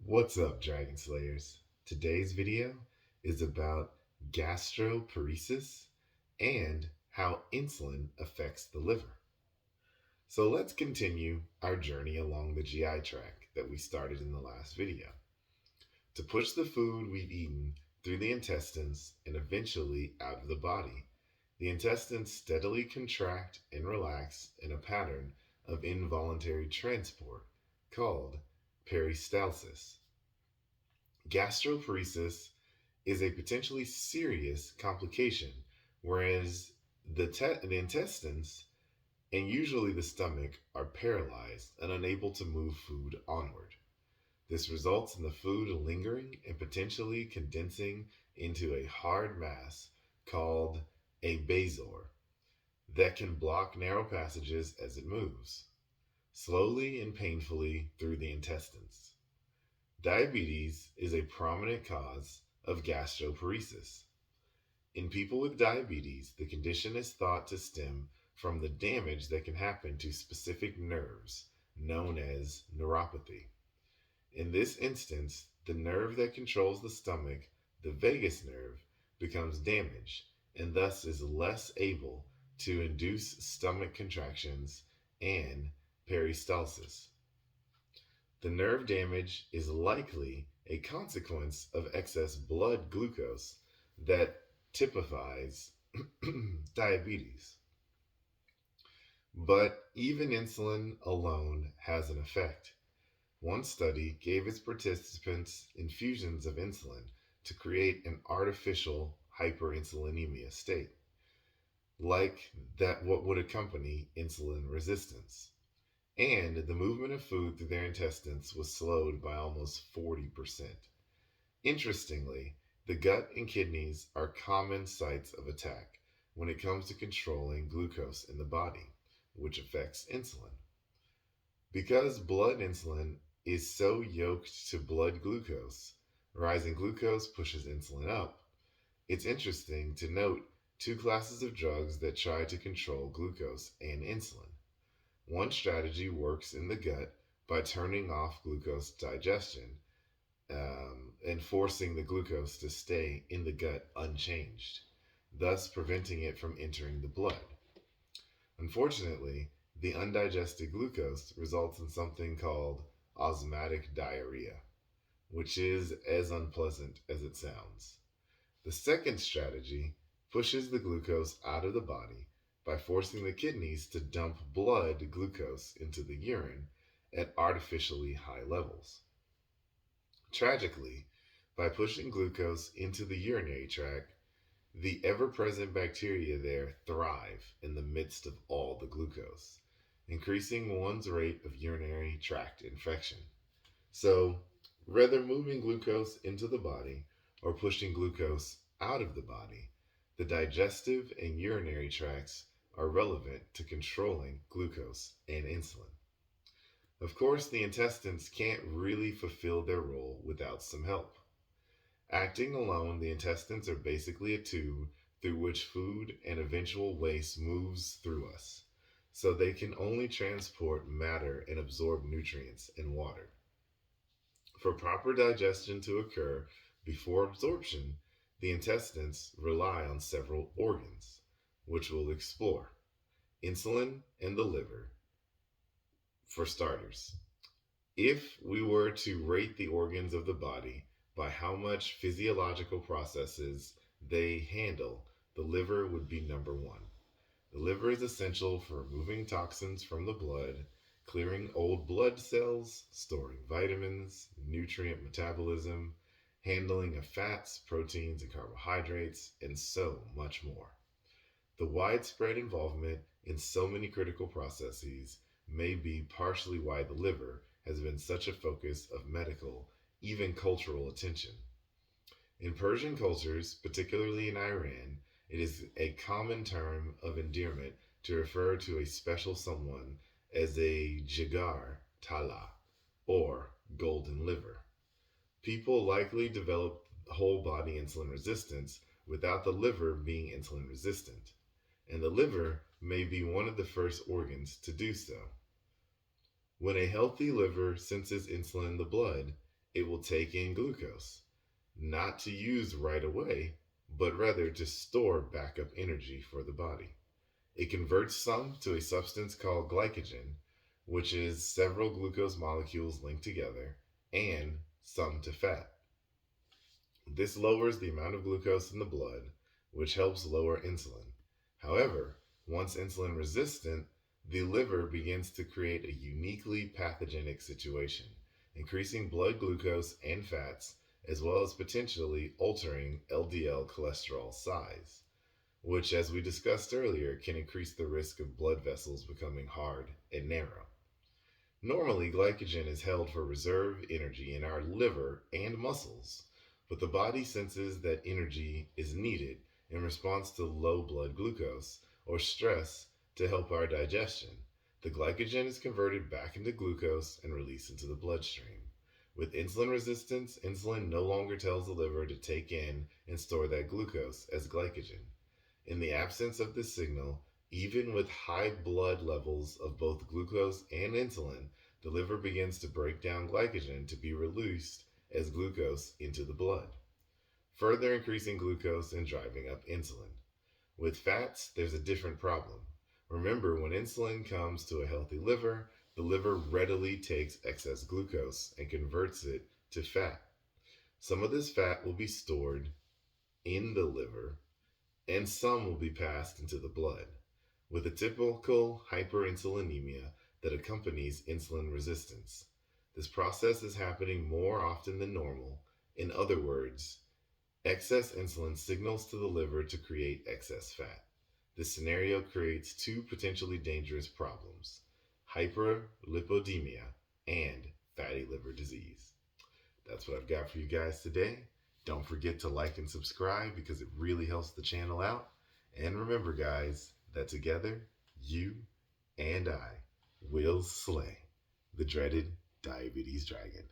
What's up, Dragon Slayers? Today's video is about gastroparesis and how insulin affects the liver. So let's continue our journey along the GI tract that we started in the last video. To push the food we've eaten through the intestines and eventually out of the body, the intestines steadily contract and relax in a pattern of involuntary transport called peristalsis. Gastroparesis is a potentially serious complication, whereas the intestines and usually the stomach are paralyzed and unable to move food onward. This results in the food lingering and potentially condensing into a hard mass called a bezoar that can block narrow passages as it moves, slowly and painfully through the intestines. Diabetes is a prominent cause of gastroparesis. In people with diabetes, the condition is thought to stem from the damage that can happen to specific nerves, known as neuropathy. In this instance, the nerve that controls the stomach, the vagus nerve, becomes damaged and thus is less able to induce stomach contractions and peristalsis. The nerve damage is likely a consequence of excess blood glucose that typifies diabetes. But even insulin alone has an effect. One study gave its participants infusions of insulin to create an artificial hyperinsulinemia state, like that what would accompany insulin resistance. And the movement of food through their intestines was slowed by almost 40%. Interestingly, the gut and kidneys are common sites of attack when it comes to controlling glucose in the body, which affects insulin. Because blood insulin is so yoked to blood glucose, rising glucose pushes insulin up. It's interesting to note two classes of drugs that try to control glucose and insulin. One strategy works in the gut by turning off glucose digestion and forcing the glucose to stay in the gut unchanged, thus preventing it from entering the blood. Unfortunately, the undigested glucose results in something called osmotic diarrhea, which is as unpleasant as it sounds. The second strategy pushes the glucose out of the body by forcing the kidneys to dump blood glucose into the urine at artificially high levels. Tragically, by pushing glucose into the urinary tract, the ever present bacteria there thrive in the midst of all the glucose, increasing one's rate of urinary tract infection. So, whether moving glucose into the body or pushing glucose out of the body, the digestive and urinary tracts are relevant to controlling glucose and insulin. Of course, the intestines can't really fulfill their role without some help. Acting alone, the intestines are basically a tube through which food and eventual waste moves through us, so they can only transport matter and absorb nutrients and water. For proper digestion to occur before absorption, the intestines rely on several organs, which we'll explore. Insulin and the liver, for starters. If we were to rate the organs of the body by how much physiological processes they handle, the liver would be number one. The liver is essential for removing toxins from the blood, clearing old blood cells, storing vitamins, nutrient metabolism, handling of fats, proteins, and carbohydrates, and so much more. The widespread involvement in so many critical processes may be partially why the liver has been such a focus of medical, even cultural attention. In Persian cultures, particularly in Iran, it is a common term of endearment to refer to a special someone as a jigar tala, or golden liver. People likely develop whole body insulin resistance without the liver being insulin resistant, and the liver may be one of the first organs to do so. When a healthy liver senses insulin in the blood, it will take in glucose, not to use right away, but rather to store backup energy for the body. It converts some to a substance called glycogen, which is several glucose molecules linked together, and some to fat. This lowers the amount of glucose in the blood, which helps lower insulin. However, once insulin resistant, the liver begins to create a uniquely pathogenic situation, increasing blood glucose and fats, as well as potentially altering LDL cholesterol size, which, as we discussed earlier, can increase the risk of blood vessels becoming hard and narrow. Normally, glycogen is held for reserve energy in our liver and muscles, but the body senses that energy is needed in response to low blood glucose or stress to help our digestion. The glycogen is converted back into glucose and released into the bloodstream. With insulin resistance, insulin no longer tells the liver to take in and store that glucose as glycogen. In the absence of this signal, even with high blood levels of both glucose and insulin, the liver begins to break down glycogen to be released as glucose into the blood, further increasing glucose and driving up insulin. With fats, there's a different problem. Remember, when insulin comes to a healthy liver, the liver readily takes excess glucose and converts it to fat. Some of this fat will be stored in the liver, and some will be passed into the blood, with a typical hyperinsulinemia that accompanies insulin resistance. This process is happening more often than normal. In other words, excess insulin signals to the liver to create excess fat. This scenario creates two potentially dangerous problems: hyperlipidemia and fatty liver disease. That's what I've got for you guys today. Don't forget to like and subscribe because it really helps the channel out. And remember, guys, that together, you and I will slay the dreaded diabetes dragon.